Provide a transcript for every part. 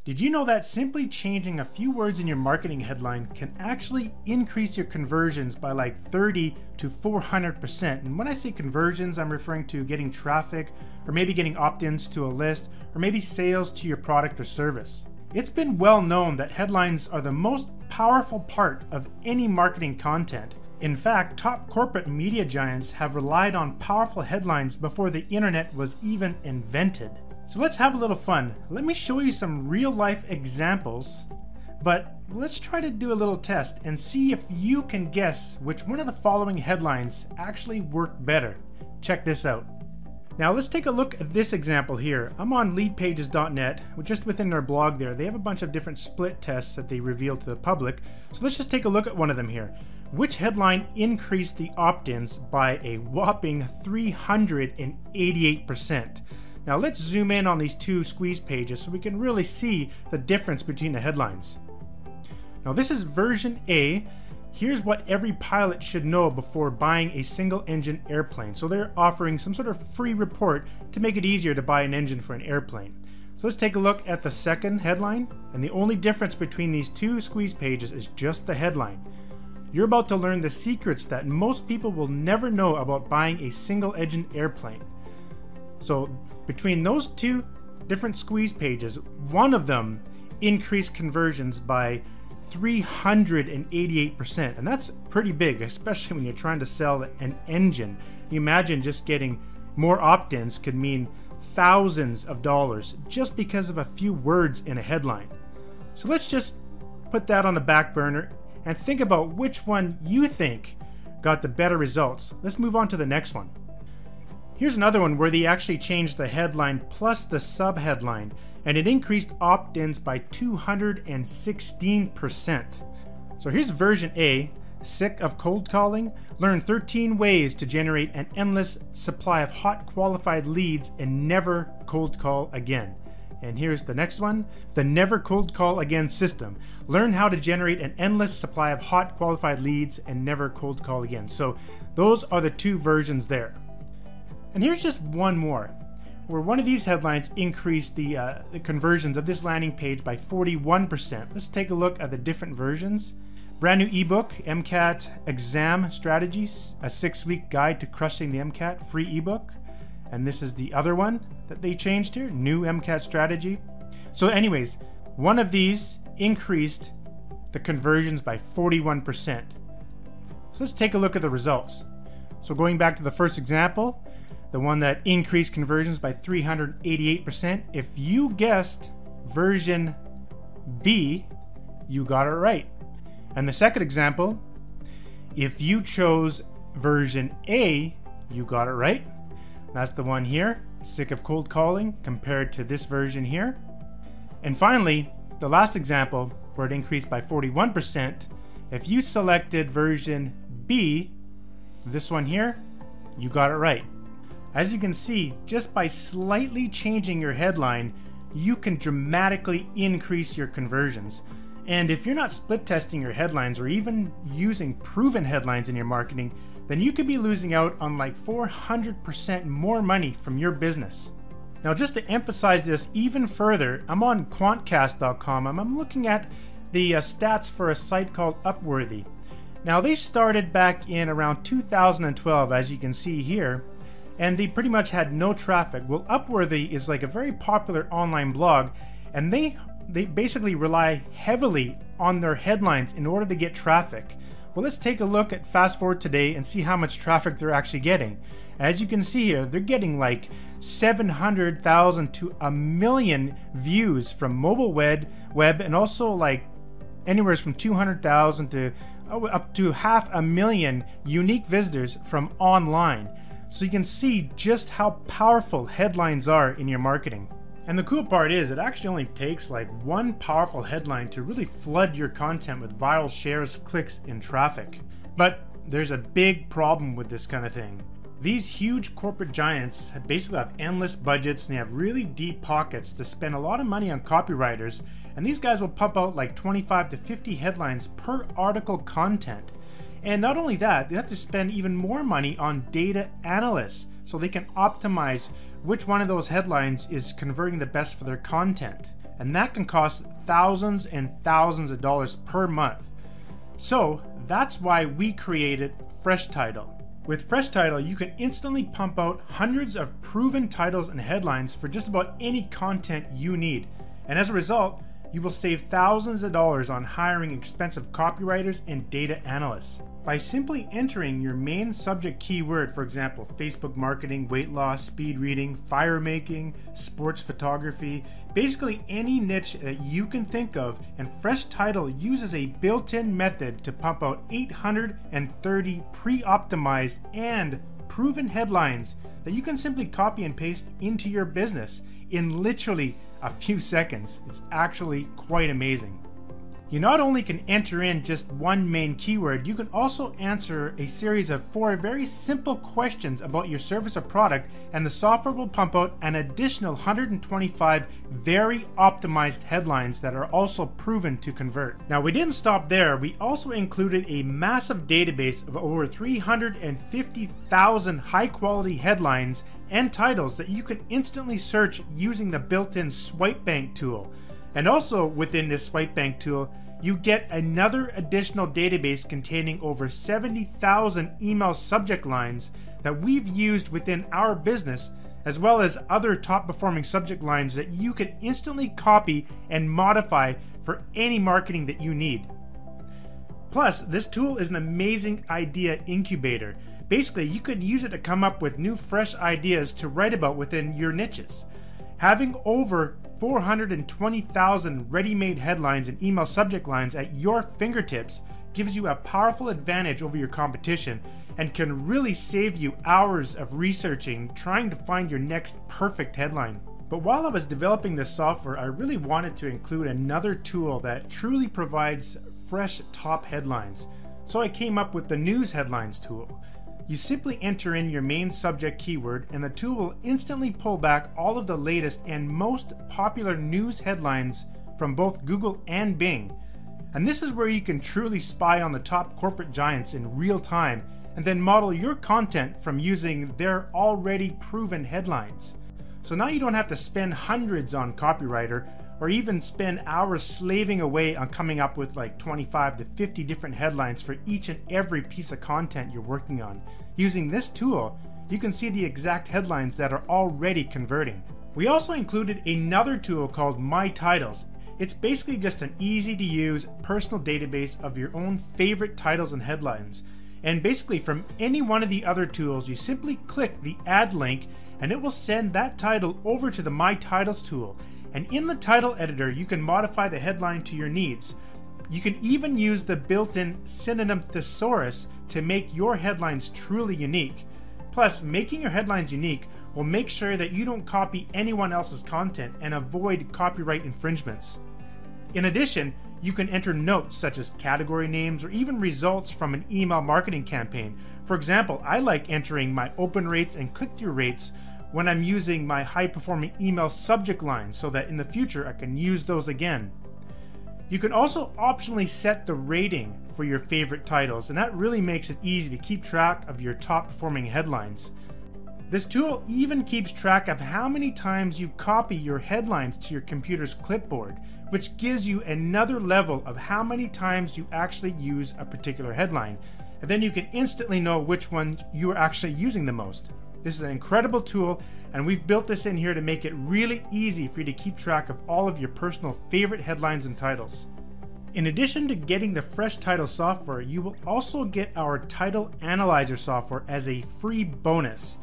Did you know that simply changing a few words in your marketing headline can actually increase your conversions by like 30 to 400%? And when I say conversions, I'm referring to getting traffic, or maybe getting opt-ins to a list, or maybe sales to your product or service. It's been well known that headlines are the most powerful part of any marketing content. In fact, top corporate media giants have relied on powerful headlines before the internet was even invented. So let's have a little fun. Let me show you some real life examples, but let's try to do a little test and see if you can guess which one of the following headlines actually work better. Check this out. Now let's take a look at this example here. I'm on leadpages.net, just within their blog there. They have a bunch of different split tests that they reveal to the public. So let's just take a look at one of them here. Which headline increased the opt-ins by a whopping 388%? Now let's zoom in on these two squeeze pages so we can really see the difference between the headlines. Now this is version A. Here's what every pilot should know before buying a single engine airplane. So they're offering some sort of free report to make it easier to buy an engine for an airplane. So let's take a look at the second headline, and the only difference between these two squeeze pages is just the headline. You're about to learn the secrets that most people will never know about buying a single engine airplane. So between those two different squeeze pages, one of them increased conversions by 388%, and that's pretty big, especially when you're trying to sell an engine. You imagine just getting more opt-ins could mean thousands of dollars just because of a few words in a headline. So let's just put that on the back burner and think about which one you think got the better results. Let's move on to the next one. Here's another one where they actually changed the headline plus the sub-headline, and it increased opt-ins by 216%. So here's version A. Sick of cold calling? Learn 13 ways to generate an endless supply of hot qualified leads and never cold call again. And here's the next one. The Never Cold Call Again system. Learn how to generate an endless supply of hot qualified leads and never cold call again. So those are the two versions there. And here's just one more, where one of these headlines increased the conversions of this landing page by 41%. Let's take a look at the different versions. Brand new ebook, MCAT Exam Strategies, a 6-week guide to crushing the MCAT, free ebook. And this is the other one that they changed here, new MCAT strategy. So anyways, one of these increased the conversions by 41%. So let's take a look at the results. So going back to the first example, the one that increased conversions by 388%. If you guessed version B, you got it right. And the second example, if you chose version A, you got it right. That's the one here, sick of cold calling, compared to this version here. And finally, the last example, where it increased by 41%, if you selected version B, this one here, you got it right. As you can see, just by slightly changing your headline, you can dramatically increase your conversions. And if you're not split testing your headlines or even using proven headlines in your marketing, then you could be losing out on like 400% more money from your business. Now, just to emphasize this even further, I'm on quantcast.com and I'm looking at the stats for a site called Upworthy. Now, they started back in around 2012, as you can see here, and they pretty much had no traffic. Well, Upworthy is like a very popular online blog, and they basically rely heavily on their headlines in order to get traffic. Well, let's take a look at fast forward today and see how much traffic they're actually getting. As you can see here, they're getting like 700,000 to 1 million views from mobile web, and also like anywhere from 200,000 to up to 500,000 unique visitors from online. So you can see just how powerful headlines are in your marketing. And the cool part is it actually only takes like one powerful headline to really flood your content with viral shares, clicks, and traffic. But there's a big problem with this kind of thing. These huge corporate giants basically have endless budgets, and they have really deep pockets to spend a lot of money on copywriters, and these guys will pump out like 25 to 50 headlines per article content. And not only that, they have to spend even more money on data analysts so they can optimize which one of those headlines is converting the best for their content. and that can cost thousands and thousands of dollars per month. So that's why we created Fresh Title. With Fresh Title, you can instantly pump out hundreds of proven titles and headlines for just about any content you need. And as a result, you will save thousands of dollars on hiring expensive copywriters and data analysts. By simply entering your main subject keyword, for example, Facebook marketing, weight loss, speed reading, fire making, sports photography, basically any niche that you can think of, and Fresh Title uses a built-in method to pump out 830 pre-optimized and proven headlines that you can simply copy and paste into your business in literally a few seconds. It's actually quite amazing. You not only can enter in just one main keyword, you can also answer a series of 4 very simple questions about your service or product, and the software will pump out an additional 125 very optimized headlines that are also proven to convert. Now, we didn't stop there. We also included a massive database of over 350,000 high-quality headlines and titles that you can instantly search using the built-in Swipe Bank tool. And also within this Swipe Bank tool, you get another additional database containing over 70,000 email subject lines that we've used within our business, as well as other top performing subject lines that you can instantly copy and modify for any marketing that you need. Plus, this tool is an amazing idea incubator. Basically, you could use it to come up with new fresh ideas to write about within your niches. Having over 420,000 ready-made headlines and email subject lines at your fingertips gives you a powerful advantage over your competition and can really save you hours of researching trying to find your next perfect headline. But while I was developing this software, I really wanted to include another tool that truly provides fresh top headlines. So I came up with the News Headlines tool. You simply enter in your main subject keyword and the tool will instantly pull back all of the latest and most popular news headlines from both Google and Bing. And this is where you can truly spy on the top corporate giants in real time and then model your content from using their already proven headlines. So now you don't have to spend hundreds on copywriter or even spend hours slaving away on coming up with like 25 to 50 different headlines for each and every piece of content you're working on. Using this tool, you can see the exact headlines that are already converting. We also included another tool called My Titles. It's basically just an easy to use personal database of your own favorite titles and headlines. And basically from any one of the other tools, you simply click the add link and it will send that title over to the My Titles tool. And in the title editor, you can modify the headline to your needs. You can even use the built-in synonym thesaurus to make your headlines truly unique. Plus, making your headlines unique will make sure that you don't copy anyone else's content and avoid copyright infringements. In addition, you can enter notes such as category names or even results from an email marketing campaign. For example, I like entering my open rates and click-through rates when I'm using my high-performing email subject lines so that in the future I can use those again. You can also optionally set the rating for your favorite titles, and that really makes it easy to keep track of your top-performing headlines. This tool even keeps track of how many times you copy your headlines to your computer's clipboard, which gives you another level of how many times you actually use a particular headline, and then you can instantly know which one you are actually using the most. This is an incredible tool, and we've built this in here to make it really easy for you to keep track of all of your personal favorite headlines and titles. In addition to getting the Fresh Title software, you will also get our Title Analyzer software as a free bonus.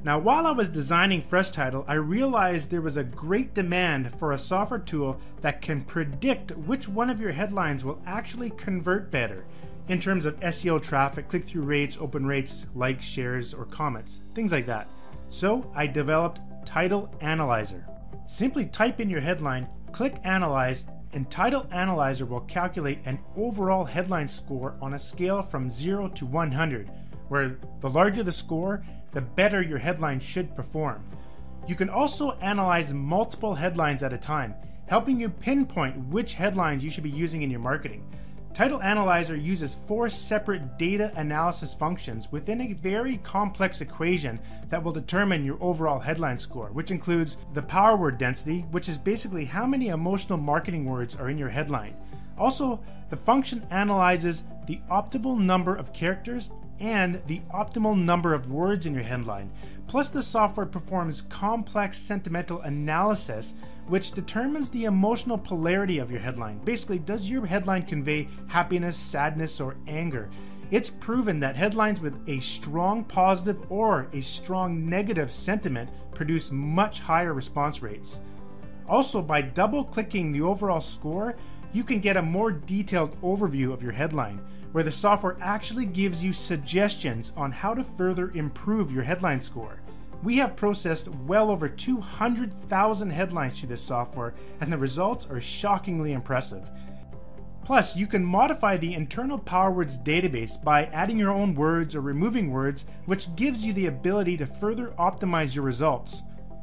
Now, while I was designing Fresh Title, I realized there was a great demand for a software tool that can predict which one of your headlines will actually convert better in terms of SEO traffic, click-through rates, open rates, likes, shares, or comments, things like that. So I developed Title Analyzer. Simply type in your headline, click Analyze, and Title Analyzer will calculate an overall headline score on a scale from 0 to 100, where the larger the score, the better your headline should perform. You can also analyze multiple headlines at a time, helping you pinpoint which headlines you should be using in your marketing. Title Analyzer uses 4 separate data analysis functions within a very complex equation that will determine your overall headline score, which includes the power word density, which is basically how many emotional marketing words are in your headline. Also, the function analyzes the optimal number of characters and the optimal number of words in your headline. Plus, the software performs complex sentimental analysis, which determines the emotional polarity of your headline. Basically, does your headline convey happiness, sadness, or anger? It's proven that headlines with a strong positive or a strong negative sentiment produce much higher response rates. Also, by double-clicking the overall score, you can get a more detailed overview of your headline, where the software actually gives you suggestions on how to further improve your headline score. We have processed well over 200,000 headlines through this software, and the results are shockingly impressive. Plus, you can modify the internal PowerWords database by adding your own words or removing words, which gives you the ability to further optimize your results.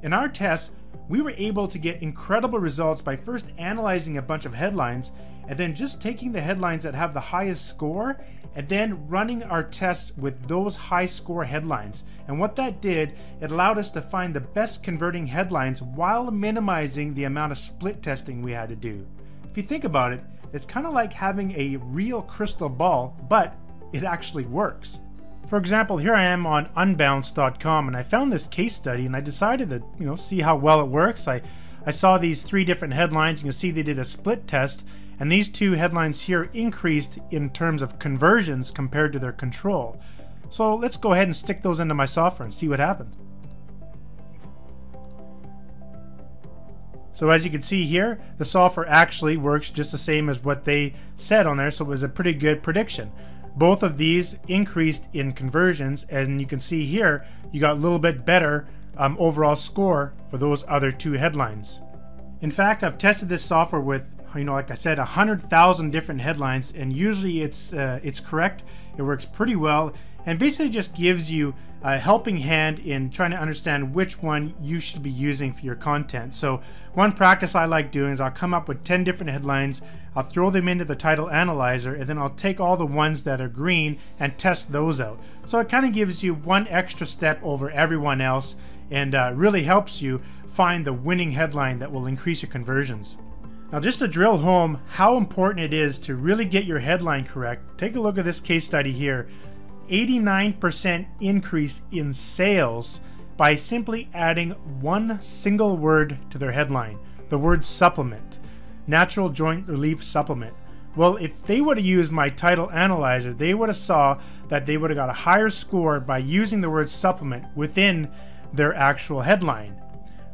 In our tests, we were able to get incredible results by first analyzing a bunch of headlines and then just taking the headlines that have the highest score and then running our tests with those high score headlines. And what that did, it allowed us to find the best converting headlines while minimizing the amount of split testing we had to do. If you think about it, it's kind of like having a real crystal ball, but it actually works. For example, here I am on unbounce.com and I found this case study and I decided to see how well it works. I saw these 3 different headlines. You can see they did a split test, and these 2 headlines here increased in terms of conversions compared to their control. So let's go ahead and stick those into my software and see what happens. So as you can see here, the software actually works just the same as what they said on there, so it was a pretty good prediction. Both of these increased in conversions, and you can see here you got a little bit better overall score for those other 2 headlines. In fact, I've tested this software with, like I said, 100,000 different headlines, and usually it's correct. It works pretty well, and basically just gives you a helping hand in trying to understand which one you should be using for your content. So one practice I like doing is I'll come up with 10 different headlines, I'll throw them into the title analyzer, and then I'll take all the ones that are green and test those out. So it kind of gives you one extra step over everyone else, and really helps you find the winning headline that will increase your conversions. Now, just to drill home how important it is to really get your headline correct, take a look at this case study here. 89% increase in sales by simply adding one single word to their headline, the word supplement, natural joint relief supplement. Well, if they would have used my title analyzer, they would have saw that they would have got a higher score by using the word supplement within their actual headline.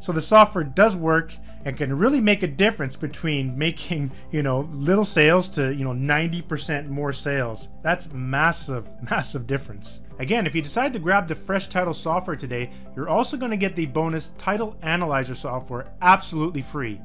So the software does work and can really make a difference between making, little sales to, 90% more sales. That's massive, massive difference. Again, if you decide to grab the Fresh Title software today, you're also going to get the bonus Title Analyzer software absolutely free.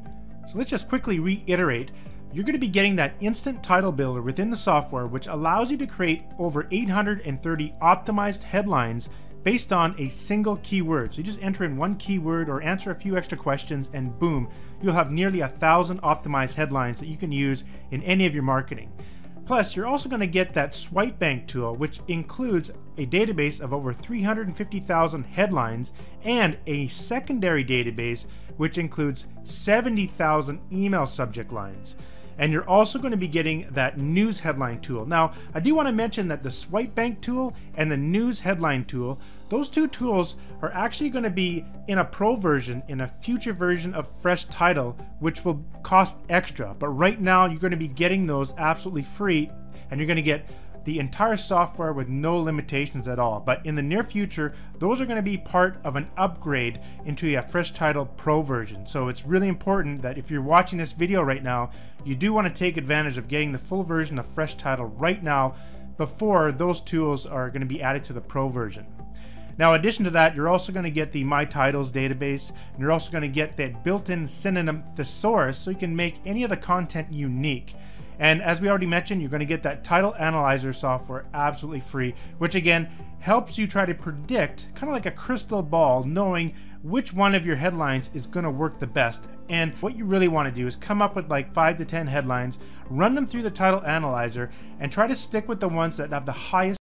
So let's just quickly reiterate. You're going to be getting that instant title builder within the software, which allows you to create over 830 optimized headlines based on a single keyword. So you just enter in one keyword or answer a few extra questions, and boom, you'll have nearly 1,000 optimized headlines that you can use in any of your marketing. Plus, you're also going to get that Swipe Bank tool, which includes a database of over 350,000 headlines and a secondary database which includes 70,000 email subject lines. And you're also going to be getting that news headline tool. Now, I do want to mention that the Swipe Bank tool and the news headline tool, those 2 tools are actually going to be in a pro version, in a future version of Fresh Title, which will cost extra. But right now, you're going to be getting those absolutely free, and you're going to get the entire software with no limitations at all. But in the near future, those are going to be part of an upgrade into a Fresh Title Pro version. So it's really important that if you're watching this video right now, you do want to take advantage of getting the full version of Fresh Title right now before those tools are going to be added to the Pro version. Now, in addition to that, you're also going to get the My Titles database, and you're also going to get that built-in synonym thesaurus so you can make any of the content unique. And as we already mentioned, you're going to get that Title Analyzer software absolutely free, which again helps you try to predict, kind of like a crystal ball, knowing which one of your headlines is going to work the best And what you really want to do is come up with like 5 to 10 headlines, run them through the title analyzer, and try to stick with the ones that have the highest